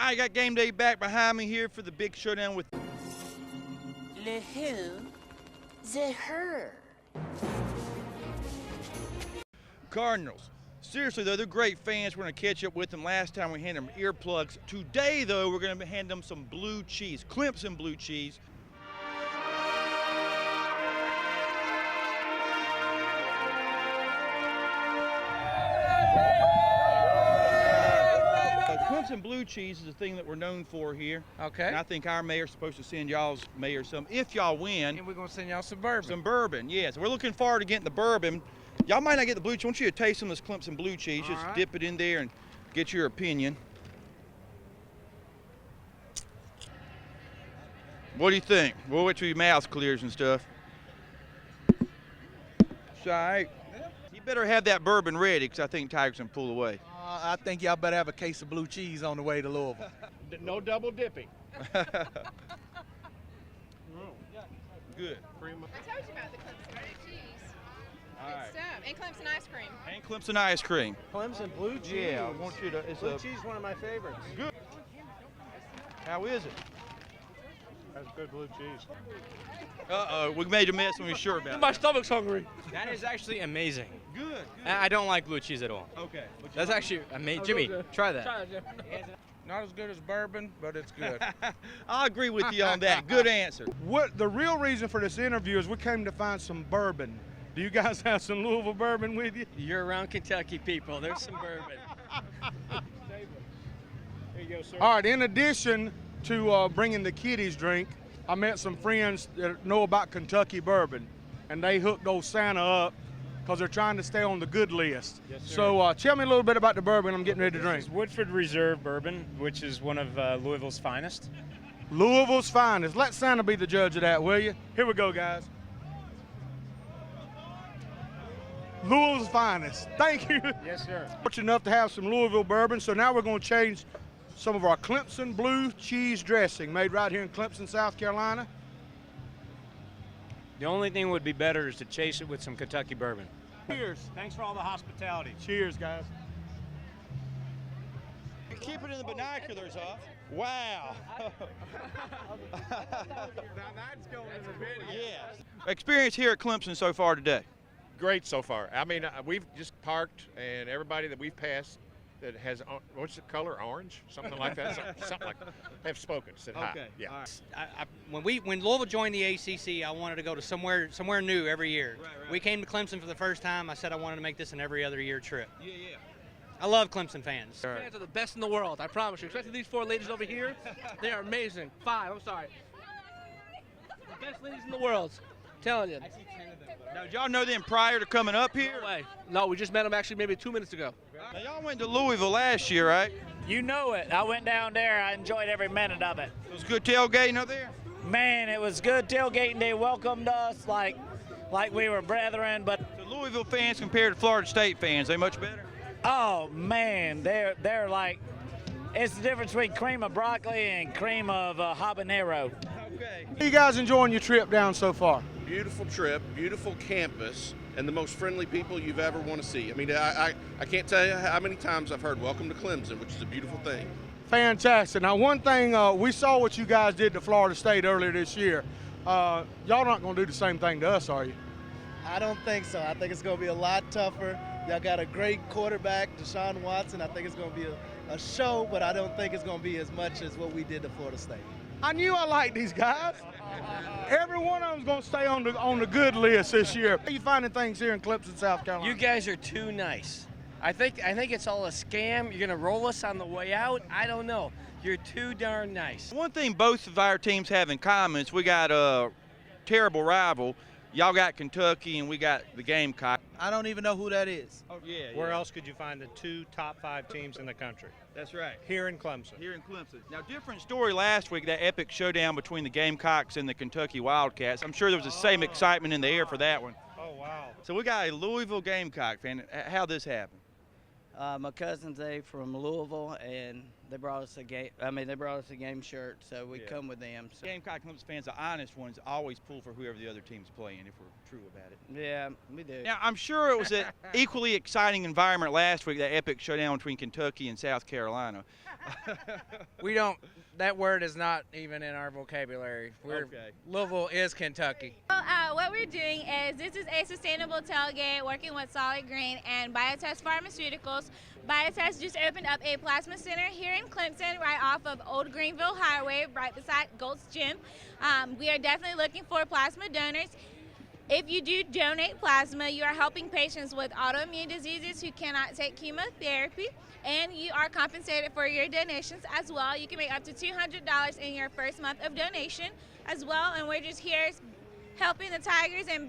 right, I got game day back behind me here for the big showdown with Le who? The her. Cardinals. Seriously, though, they're great fans. We're going to catch up with them. Last time we handed them earplugs. Today, though, we're going to hand them some blue cheese, Clemson Blue Cheese. Clemson Blue Cheese is a thing that we're known for here. Okay. And I think our mayor's supposed to send y'all's mayor some, if y'all win. And we're going to send y'all some bourbon. Some bourbon, yes. We're looking forward to getting the bourbon. Y'all might not get the blue cheese. I want you to taste some of this Clemson Blue Cheese. Just dip it in there and get your opinion. What do you think? We'll wait till your mouth clears and stuff. It's all right. You better have that bourbon ready because I think Tiger's going to pull away. I think y'all better have a case of blue cheese on the way to Louisville. No double dipping. Good. I told you about the Clemson Blue Cheese. All Good right. stuff. And Clemson ice cream. And Clemson ice cream. Clemson Blue Cheese. Yeah, I want you to. It's Blue cheese, one of my favorites. Good. How is it? That's good blue cheese. Uh-oh, we made a mess when we were sure about it. My stomach's hungry. That is actually amazing. Good. I don't like blue cheese at all. Okay. That's actually amazing. Jimmy, try that. Not as good as bourbon, but it's good. I agree with you on that. Good answer. What the real reason for this interview is we came to find some bourbon. Do you guys have some Louisville bourbon with you? You're around Kentucky people. There's some bourbon. There you go, sir. All right, in addition to bringing the kiddies drink, I met some friends that know about Kentucky bourbon, and they hooked old Santa up because they're trying to stay on the good list. Yes, sir. So tell me a little bit about the bourbon I'm getting ready to drink. This is Woodford Reserve bourbon, which is one of Louisville's finest. Louisville's finest. Let Santa be the judge of that, will you? Here we go, guys. Louisville's finest. Thank you. Yes, sir. Fortunate enough to have some Louisville bourbon, so now we're going to change some of our Clemson Blue Cheese dressing made right here in Clemson, South Carolina. The only thing would be better is to chase it with some Kentucky bourbon. Cheers. Thanks for all the hospitality. Cheers, guys. Keep it in the binoculars, huh? Wow. That's going in the video. Yeah. Experience here at Clemson so far today. Great so far. I mean, we've just parked, and everybody that we've passed that has, what's the color, orange? Something like that? Something like that. Have spoken, said hi. Okay. Yeah. All right. When Louisville joined the ACC, I wanted to go to somewhere new every year. Right. We came to Clemson for the first time. I said I wanted to make this an every other year trip. Yeah. I love Clemson fans. Fans are the best in the world, I promise you. Especially these four ladies over here. They are amazing. Five, I'm sorry. The best ladies in the world. I'm telling you. Now, did y'all know them prior to coming up here? No way. No, we just met them actually maybe 2 minutes ago. Now, y'all went to Louisville last year, right? You know it. I went down there. I enjoyed every minute of it. It was good tailgating up there? Man, it was good tailgating. They welcomed us like we were brethren. But So Louisville fans compared to Florida State fans, they much better? oh man, they're like, it's the difference between cream of broccoli and cream of habanero. Okay. How you guys enjoying your trip down so far? Beautiful trip, beautiful campus, and the most friendly people you've ever want to see. I mean, I can't tell you how many times I've heard "Welcome to Clemson," which is a beautiful thing. Fantastic. Now, one thing, we saw what you guys did to Florida State earlier this year. Y'all not going to do the same thing to us, are you? I don't think so. I think it's going to be a lot tougher. Y'all got a great quarterback, Deshaun Watson. I think it's going to be a show, but I don't think it's going to be as much as what we did to Florida State. I knew I liked these guys. Every one of them's going to stay on the good list this year. How are you finding things here in Clemson, South Carolina? You guys are too nice. I think it's all a scam. You're gonna roll us on the way out. I don't know. You're too darn nice. One thing both of our teams have in common is we got a terrible rival. Y'all got Kentucky and we got the Gamecock. I don't even know who that is. Oh, yeah. Where else could you find the two top 5 teams in the country? That's right. Here in Clemson. Here in Clemson. Now, different story last week, that epic showdown between the Gamecocks and the Kentucky Wildcats. I'm sure there was the same excitement in the air for that one. Oh, wow. So we got a Louisville Gamecock fan. How'd this happen? My cousin's from Louisville, and They brought us a game. I mean, they brought us a game shirt, so we come with them. So. Gamecock Clemson fans, the honest ones, always pull for whoever the other team's playing, if we're true about it. Yeah, we do. Now, I'm sure it was an equally exciting environment last week, that epic showdown between Kentucky and South Carolina. We don't. That word is not even in our vocabulary. Louisville is Kentucky. Well, what we're doing is this is a sustainable tailgate working with Solid Green and Biotest Pharmaceuticals. Biotest just opened up a plasma center here in Clemson, right off of Old Greenville Highway, right beside Gold's Gym. We are definitely looking for plasma donors. If you do donate plasma, you are helping patients with autoimmune diseases who cannot take chemotherapy, and you are compensated for your donations as well. You can make up to $200 in your first month of donation as well, and we're just here helping the Tigers and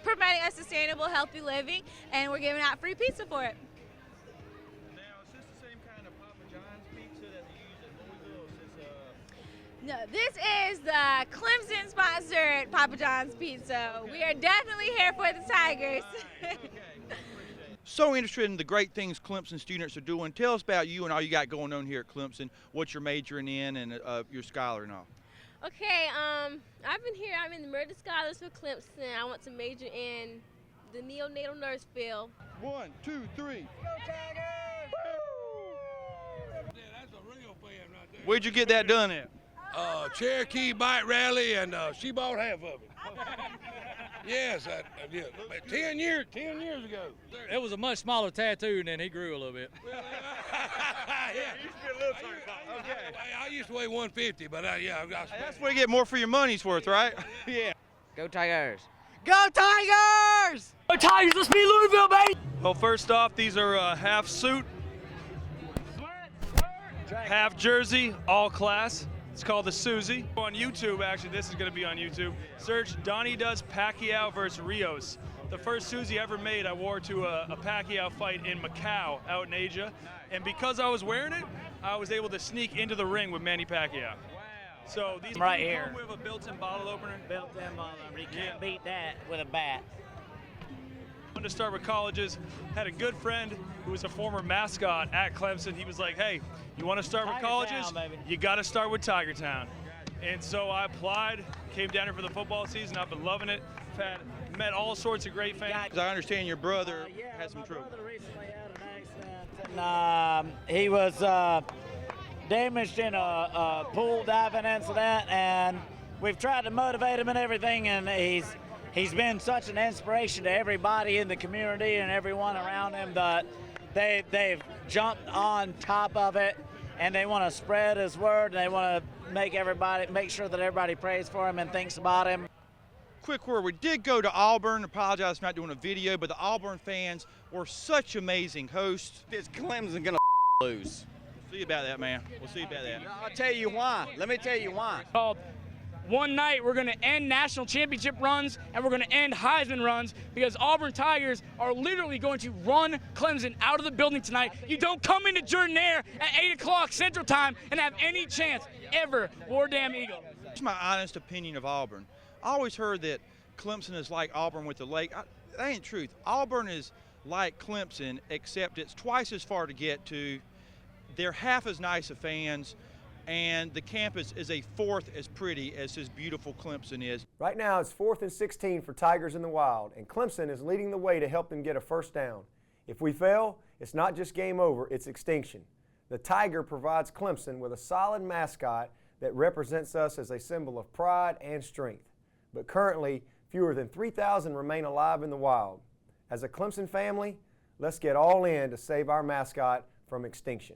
promoting a sustainable, healthy living, and we're giving out free pizza for it. Now, is this the same kind of Papa John's pizza that they use at Louisville? No, this is the Clemson-sponsored Papa John's pizza. We are definitely here for the Tigers. So interested in the great things Clemson students are doing. Tell us about you and all you got going on here at Clemson, what you're majoring in, and your scholar and all. Okay, I've been here. I'm in the Murder Scholars for Clemson. I want to major in the neonatal nurse field. 1, 2, 3. Go Tigers! Yeah, that's a real fan right there. Where'd you get that done at? Cherokee Bike Rally, and she bought half of it. Yes, I did. 10 years ago. It was a much smaller tattoo, and then he grew a little bit. I used to weigh 150, but yeah, I've got. That's where you get more for your money's worth, right? Yeah. Go Tigers! Go Tigers! Go Tigers! Let's be Louisville, baby! Well, first off, these are half suit, half jersey, all class. It's called the Susie. On YouTube, actually, this is going to be on YouTube. Search Donnie Does Pacquiao versus Rios. The first Susie ever made, I wore to a Pacquiao fight in Macau, out in Asia. And because I was wearing it, I was able to sneak into the ring with Manny Pacquiao. Wow. So these right come here with a built-in bottle opener. Built-in bottle opener. You can't beat that with a bat. Wanted to start with colleges. Had a good friend who was a former mascot at Clemson. He was like, hey, you want to start with colleges? You got to start with Tiger Town. And so I applied, came down here for the football season. I've been loving it. Met all sorts of great fans. I understand your brother had some trouble. Recently had an accident. He was damaged in a pool diving incident, and we've tried to motivate him and everything, and he's been such an inspiration to everybody in the community and everyone around him that they've jumped on top of it, and they want to spread his word, and they want to make sure that everybody prays for him and thinks about him. Quick word, we did go to Auburn. Apologize for not doing a video, but the Auburn fans were such amazing hosts. Is Clemson gonna lose? We'll see about that, man. We'll see about that. I'll tell you why. Let me tell you why. One night we're going to end national championship runs and we're going to end Heisman runs because Auburn Tigers are literally going to run Clemson out of the building tonight. You don't come into Jordan-Hare at 8 o'clock Central Time and have any chance ever. War damn Eagle. That's my honest opinion of Auburn. I always heard that Clemson is like Auburn with the lake. That ain't truth. Auburn is like Clemson, except it's twice as far to get to. They're half as nice of fans, and the campus is a fourth as pretty as this beautiful Clemson is. Right now it's 4th and 16 for Tigers in the Wild, and Clemson is leading the way to help them get a first down. If we fail, it's not just game over, it's extinction. The Tiger provides Clemson with a solid mascot that represents us as a symbol of pride and strength. But currently, fewer than 3,000 remain alive in the wild. As a Clemson family, let's get all in to save our mascot from extinction.